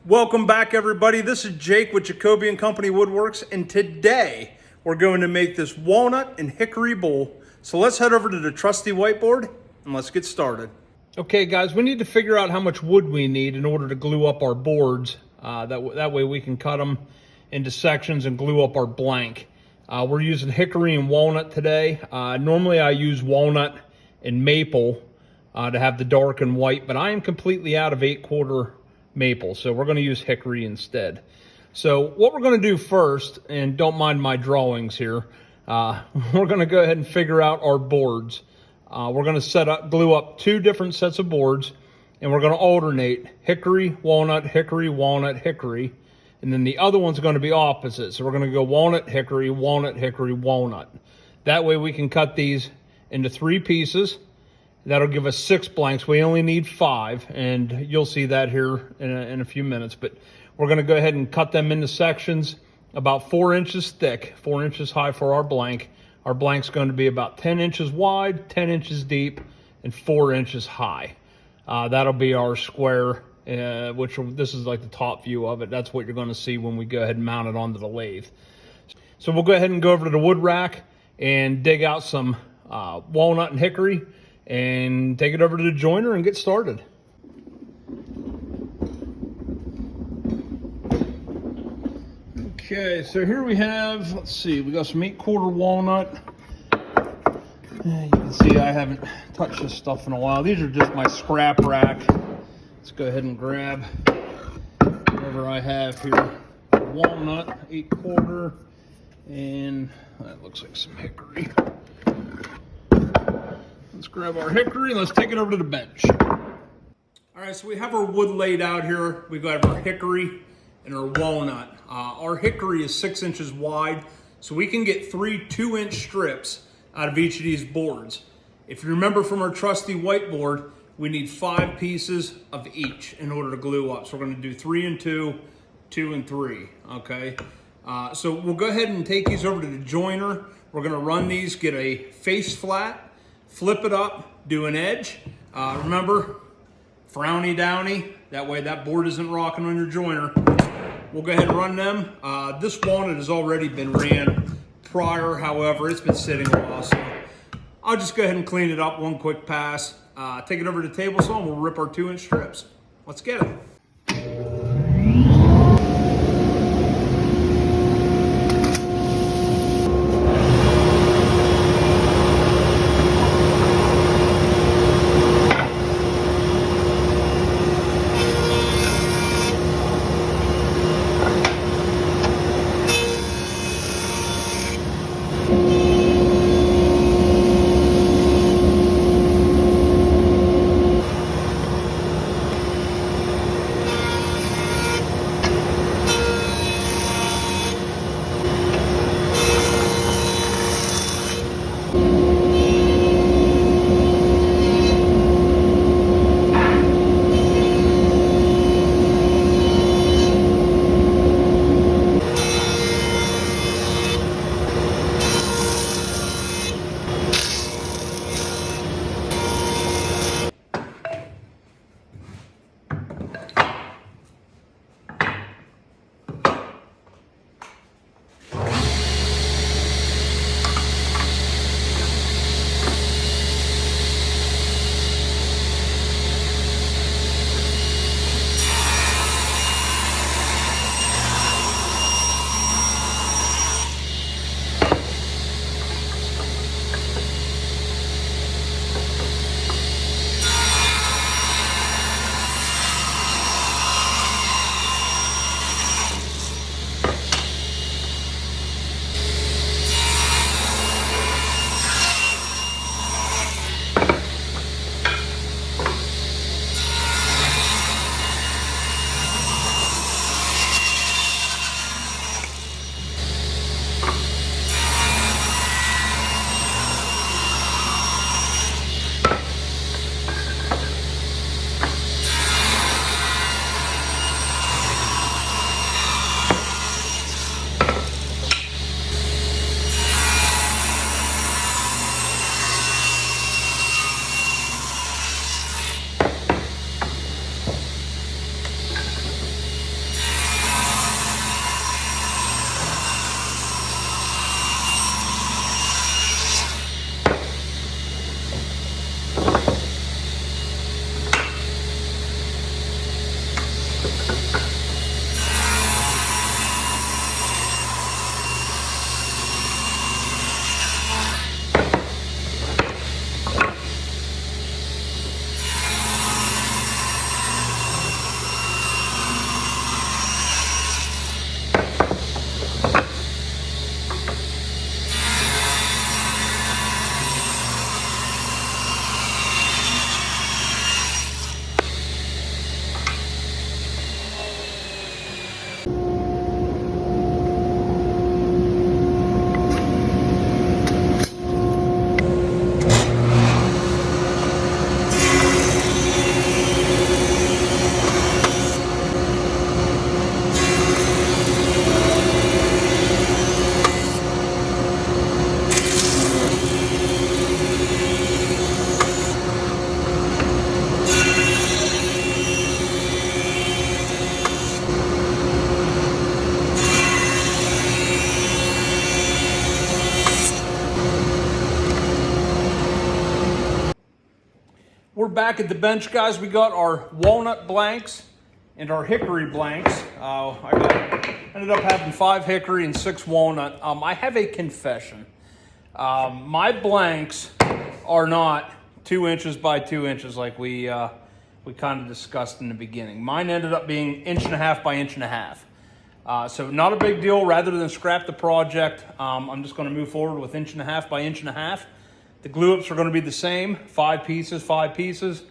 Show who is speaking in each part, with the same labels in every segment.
Speaker 1: Welcome back, everybody. This is Jake with Jacoby and Company Woodworks, and today we're going to make this walnut and hickory bowl. So let's head over to the trusty whiteboard and let's get started. Okay, guys, we need to figure out how much wood we need in order to glue up our boards. That way we can cut them into sections and glue up our blank. We're using hickory and walnut today. Normally I use walnut and maple to have the dark and white, but I am completely out of 8/4 maple, so we're going to use hickory instead. So what we're going to do first, and don't mind my drawings here, we're going to go ahead and figure out our boards. We're going to glue up 2 different sets of boards, and we're going to alternate hickory, walnut, hickory, walnut, hickory, and then the other one's going to be opposite. So we're going to go walnut, hickory, walnut, hickory, walnut. That way we can cut these into 3 pieces. That'll give us 6 blanks. We only need 5, and you'll see that here in a few minutes. But we're going to go ahead and cut them into sections about 4 inches thick, 4 inches high for our blank. Our blank's going to be about 10 inches wide, 10 inches deep, and 4 inches high. That'll be our square, this is like the top view of it. That's what you're going to see when we go ahead and mount it onto the lathe. So we'll go ahead and go over to the wood rack and dig out some walnut and hickory, and take it over to the joiner and get started. Okay, so here we have, let's see, we got some 8/4 walnut. You can see I haven't touched this stuff in a while. These are just my scrap rack. Let's go ahead and grab whatever I have here. Walnut, 8/4, and that looks like some hickory. Let's grab our hickory and let's take it over to the bench. All right, so we have our wood laid out here. We've got our hickory and our walnut. Our hickory is 6 inches wide, so we can get 3 2-inch strips out of each of these boards. If you remember from our trusty whiteboard, we need 5 pieces of each in order to glue up. So we're gonna do 3 and 2, 2 and 3, okay? So we'll go ahead and take these over to the joiner. We're gonna run these, get a face flat, flip it up, do an edge. Remember, frowny downy, that way that board isn't rocking on your joiner. We'll go ahead and run them. This walnut has already been ran prior, however, it's been sitting a while, so I'll just go ahead and clean it up one quick pass. Take it over to the table saw and we'll rip our 2-inch strips. Let's get it. We're back at the bench, guys. We got our walnut blanks and our hickory blanks. Ended up having 5 hickory and 6 walnut. I have a confession. My blanks are not 2 inches by 2 inches like we kind of discussed in the beginning. Mine ended up being 1.5 by 1.5. So not a big deal. Rather than scrap the project, I'm just going to move forward with 1.5 by 1.5. The glue ups are going to be the same, 5 pieces, 5 pieces.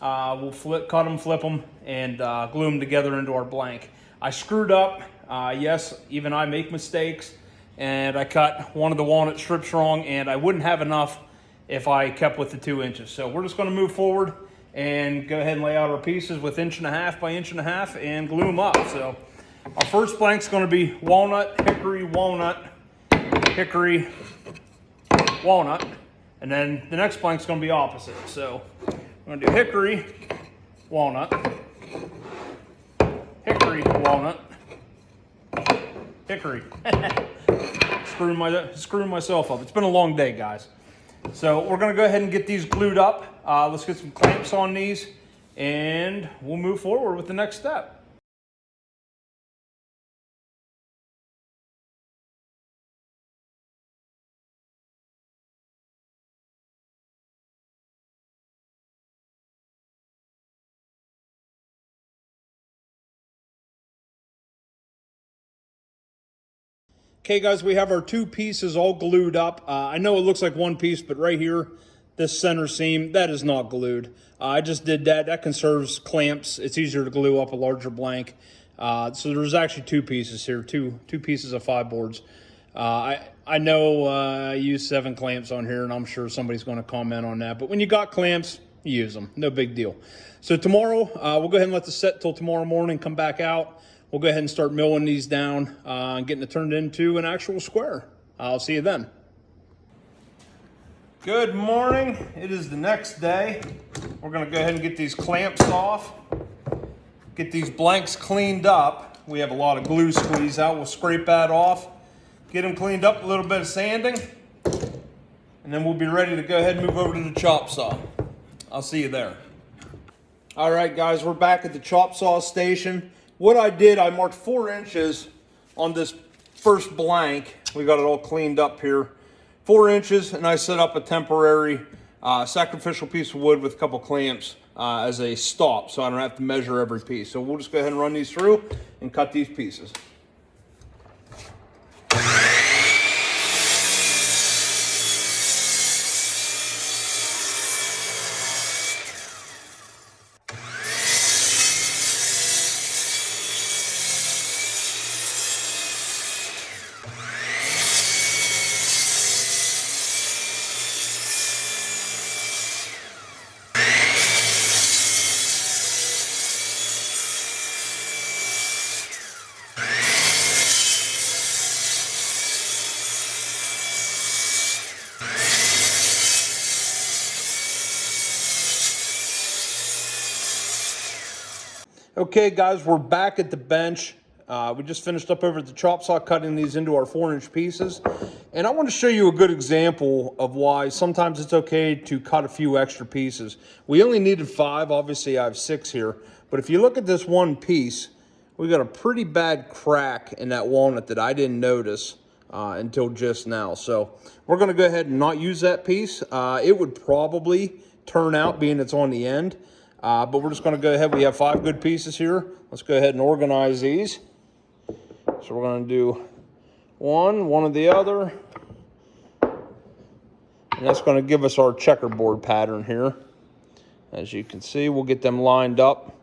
Speaker 1: We'll cut them, flip them, and glue them together into our blank. I screwed up. Yes, even I make mistakes. And I cut one of the walnut strips wrong, and I wouldn't have enough if I kept with the 2 inches. So we're just going to move forward and go ahead and lay out our pieces with 1.5 by 1.5 and glue them up. So our first blank's going to be walnut, hickory, walnut, hickory, walnut. And then the next blank's going to be opposite. So we're going to do hickory, walnut, hickory, walnut, hickory. Screwing myself up. It's been a long day, guys. So we're going to go ahead and get these glued up. Let's get some clamps on these, and we'll move forward with the next step. Okay, guys, we have our 2 pieces all glued up. I know it looks like one piece, but right here, this center seam, that is not glued. I just did that. That conserves clamps. It's easier to glue up a larger blank. So there's actually 2 pieces here, two pieces of 5 boards. I know I use 7 clamps on here, and I'm sure somebody's going to comment on that. But when you got clamps, you use them. No big deal. So tomorrow, we'll go ahead and let this set till tomorrow morning, come back out. We'll go ahead and start milling these down and getting it turned into an actual square. I'll see you then. Good morning. It is the next day. We're going to go ahead and get these clamps off, get these blanks cleaned up. We have a lot of glue squeeze out. We'll scrape that off, get them cleaned up, a little bit of sanding, and then we'll be ready to go ahead and move over to the chop saw. I'll see you there. All right, guys, we're back at the chop saw station. What I did, I marked 4 inches on this first blank. We got it all cleaned up here. 4 inches, and I set up a temporary sacrificial piece of wood with a couple clamps as a stop, so I don't have to measure every piece. So we'll just go ahead and run these through and cut these pieces. Okay, guys, we're back at the bench. We just finished up over at the chop saw cutting these into our 4-inch pieces. And I want to show you a good example of why sometimes it's okay to cut a few extra pieces. We only needed 5. Obviously, I have 6 here. But if you look at this one piece, we got a pretty bad crack in that walnut that I didn't notice until just now. So we're going to go ahead and not use that piece. It would probably turn out, being it's on the end. But we're just going to go ahead. We have 5 good pieces here. Let's go ahead and organize these. So we're going to do one of the other. And that's going to give us our checkerboard pattern here. As you can see, we'll get them lined up.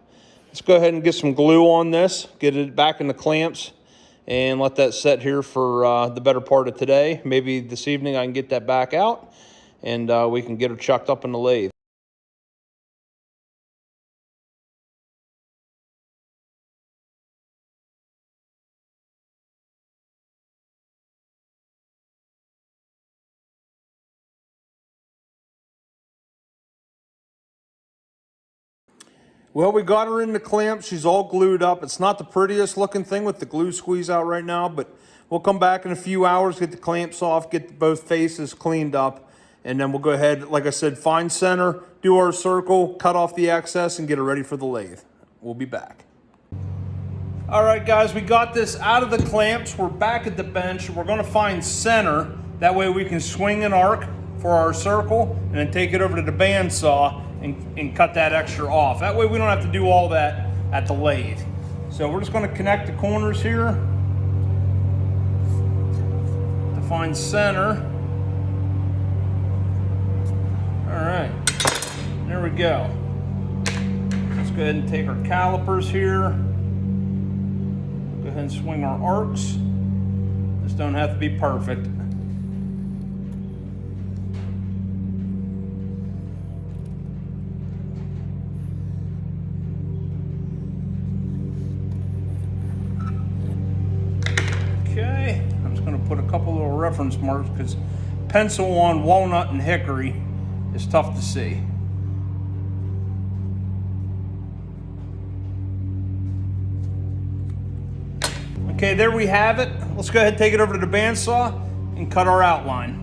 Speaker 1: Let's go ahead and get some glue on this, get it back in the clamps, and let that set here for the better part of today. Maybe this evening I can get that back out, and we can get her chucked up in the lathe. Well, we got her in the clamp. She's all glued up. It's not the prettiest looking thing with the glue squeeze out right now, but we'll come back in a few hours, get the clamps off, get both faces cleaned up, and then we'll go ahead, like I said, find center, do our circle, cut off the excess, and get her ready for the lathe. We'll be back. All right, guys, we got this out of the clamps. We're back at the bench. We're gonna find center. That way we can swing an arc for our circle and then take it over to the bandsaw and cut that extra off. That way we don't have to do all that at the lathe. So we're just going to connect the corners here to find center. All right, there we go. Let's go ahead and take our calipers here. Go ahead and swing our arcs. Just don't have to be perfect. Put a couple little reference marks because pencil on Walnut and Hickory is tough to see. Okay, there we have it. Let's go ahead and take it over to the bandsaw and cut our outline.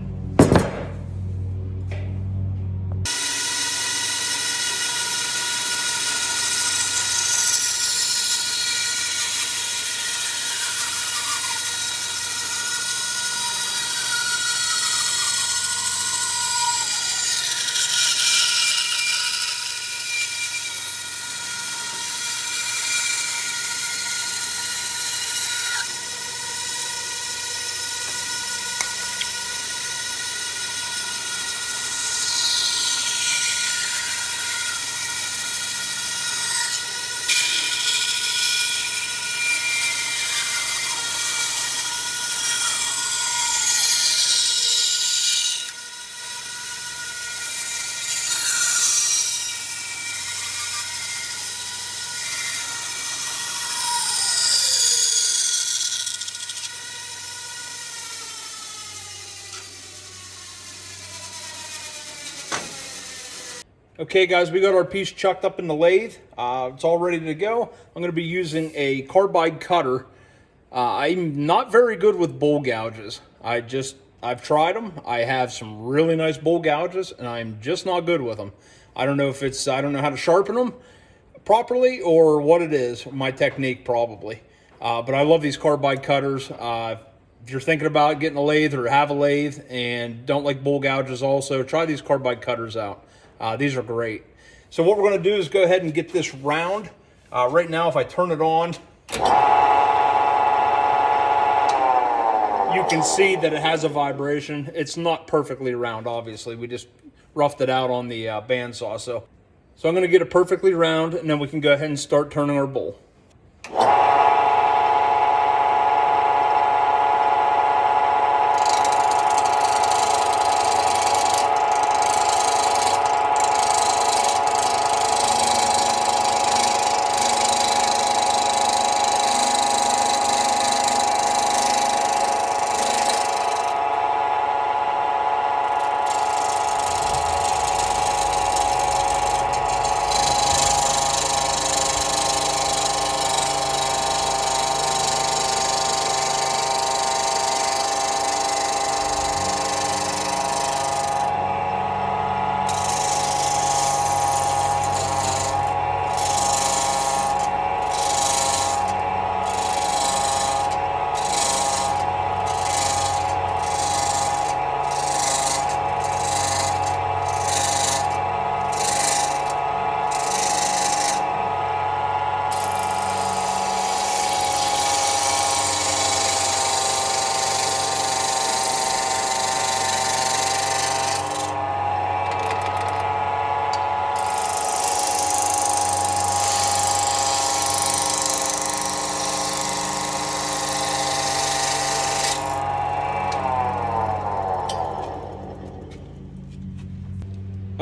Speaker 1: Okay, guys, we got our piece chucked up in the lathe. It's all ready to go. I'm going to be using a carbide cutter. I'm not very good with bowl gouges. I've tried them. I have some really nice bowl gouges, and I'm just not good with them. I don't know if it's, I don't know how to sharpen them properly or what it is, my technique probably. But I love these carbide cutters. If you're thinking about getting a lathe or have a lathe and don't like bowl gouges also, try these carbide cutters out. These are great. So what we're going to do is go ahead and get this round. Right now, if I turn it on, you can see that it has a vibration. It's not perfectly round, obviously. We just roughed it out on the bandsaw. So I'm going to get it perfectly round, and then we can go ahead and start turning our bowl.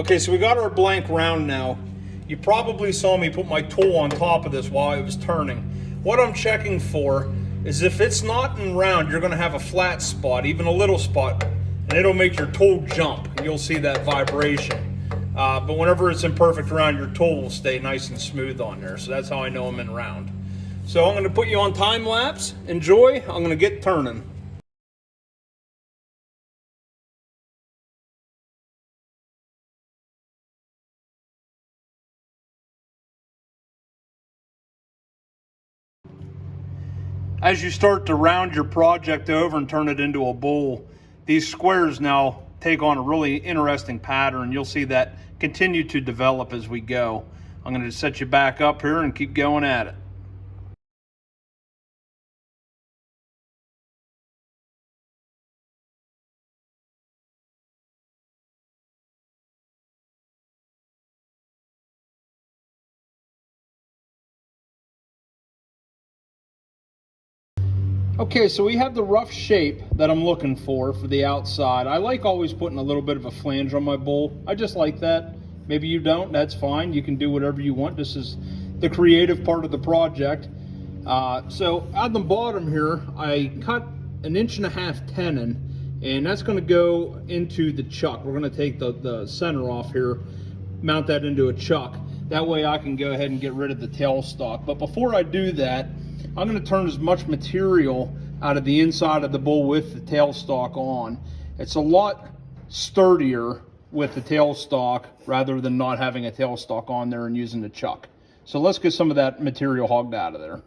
Speaker 1: Okay, so we got our blank round now. You probably saw me put my tool on top of this while it was turning. What I'm checking for is if it's not in round, you're gonna have a flat spot, even a little spot, and it'll make your tool jump. You'll see that vibration. But whenever it's in perfect round, your tool will stay nice and smooth on there. So that's how I know I'm in round. So I'm gonna put you on time lapse. Enjoy, I'm gonna get turning. As you start to round your project over and turn it into a bowl, these squares now take on a really interesting pattern. You'll see that continue to develop as we go. I'm going to set you back up here and keep going at it. Okay, so we have the rough shape that I'm looking for the outside. I like always putting a little bit of a flange on my bowl. I just like that. Maybe you don't, that's fine. You can do whatever you want. This is the creative part of the project. So at the bottom here, I cut 1.5 inch tenon, and that's gonna go into the chuck. We're gonna take the center off here, mount that into a chuck. That way I can go ahead and get rid of the tailstock. But before I do that, I'm going to turn as much material out of the inside of the bowl with the tailstock on. It's a lot sturdier with the tailstock rather than not having a tailstock on there and using the chuck. So let's get some of that material hogged out of there.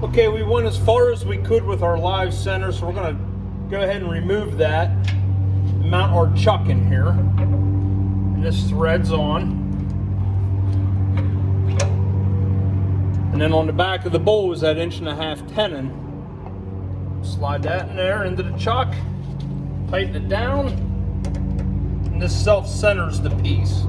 Speaker 1: Okay, we went as far as we could with our live center, so we're going to go ahead and remove that, mount our chuck in here, and this threads on. And then on the back of the bowl is that 1.5 inch tenon. Slide that in there into the chuck, tighten it down, and this self-centers the piece.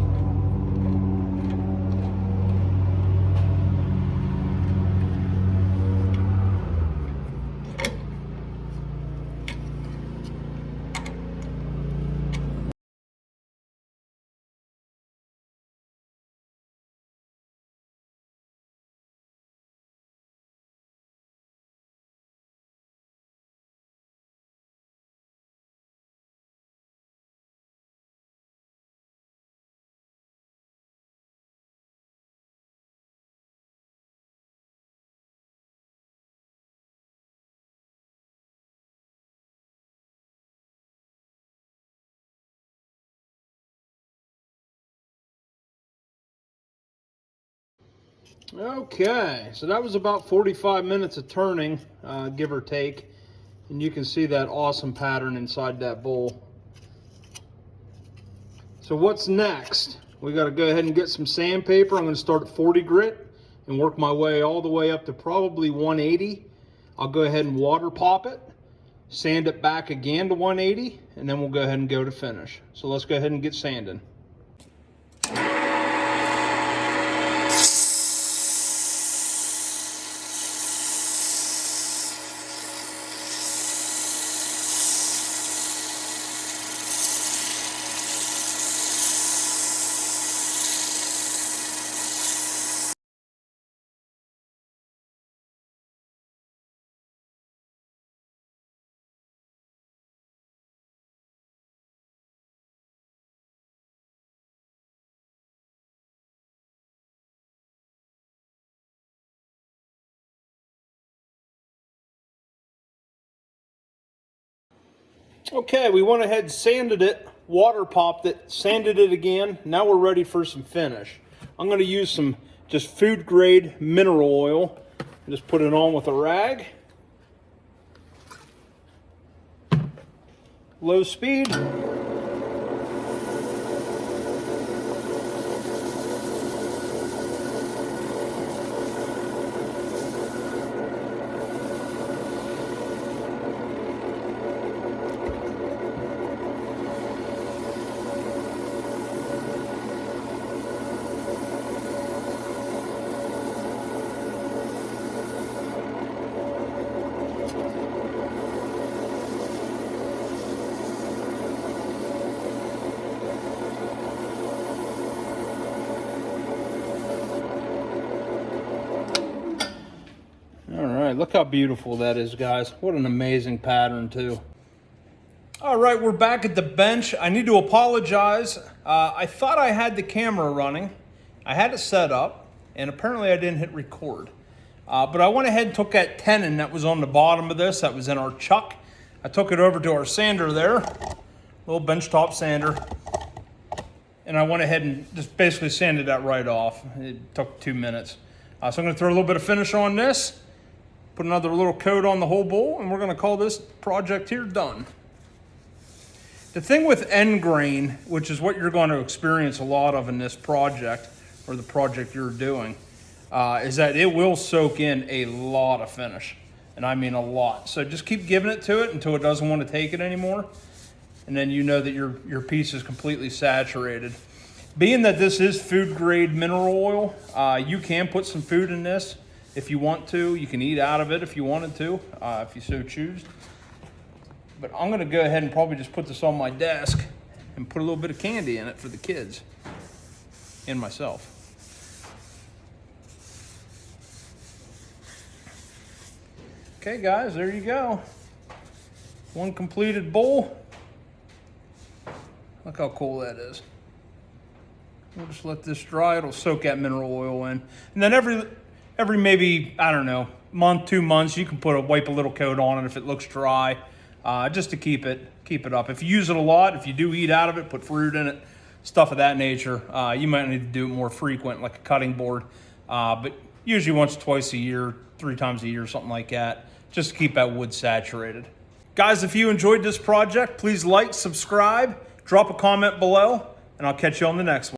Speaker 1: Okay, so that was about 45 minutes of turning, give or take. And you can see that awesome pattern inside that bowl. So what's next? We got to go ahead and get some sandpaper. I'm going to start at 40 grit and work my way all the way up to probably 180. I'll go ahead and water pop it, sand it back again to 180, and then we'll go ahead and go to finish. So let's go ahead and get sanding. Okay, we went ahead and sanded it, water popped it, sanded it again. Now we're ready for some finish. I'm going to use some just food grade mineral oil. Just put it on with a rag. Low speed. right, look how beautiful that is, guys. What an amazing pattern, too. All right, we're back at the bench. I need to apologize. I thought I had the camera running. I had it set up, and apparently I didn't hit record. But I went ahead and took that tenon that was on the bottom of this, that was in our chuck. I took it over to our sander there, little benchtop sander. And I went ahead and just basically sanded that right off. It took 2 minutes. So I'm gonna throw a little bit of finish on this, put another little coat on the whole bowl, and we're gonna call this project here done. The thing with end grain, which is what you're going to experience a lot of in this project, or the project you're doing, is that it will soak in a lot of finish. And I mean a lot. So just keep giving it to it until it doesn't want to take it anymore. And then you know that your piece is completely saturated. Being that this is food grade mineral oil, you can put some food in this if you want to. You can eat out of it if you wanted to, if you so choose. But I'm gonna go ahead and probably just put this on my desk and put a little bit of candy in it for the kids and myself. Okay guys, there you go. One completed bowl. Look how cool that is. We'll just let this dry. It'll soak that mineral oil in. And then every maybe, I don't know, month, 2 months, you can wipe a little coat on it if it looks dry, just to keep it up. If you use it a lot, if you do eat out of it, put fruit in it, stuff of that nature, you might need to do it more frequent, like a cutting board. But usually once, twice a year, 3 times a year, something like that, just to keep that wood saturated. Guys, if you enjoyed this project, please like, subscribe, drop a comment below, and I'll catch you on the next one.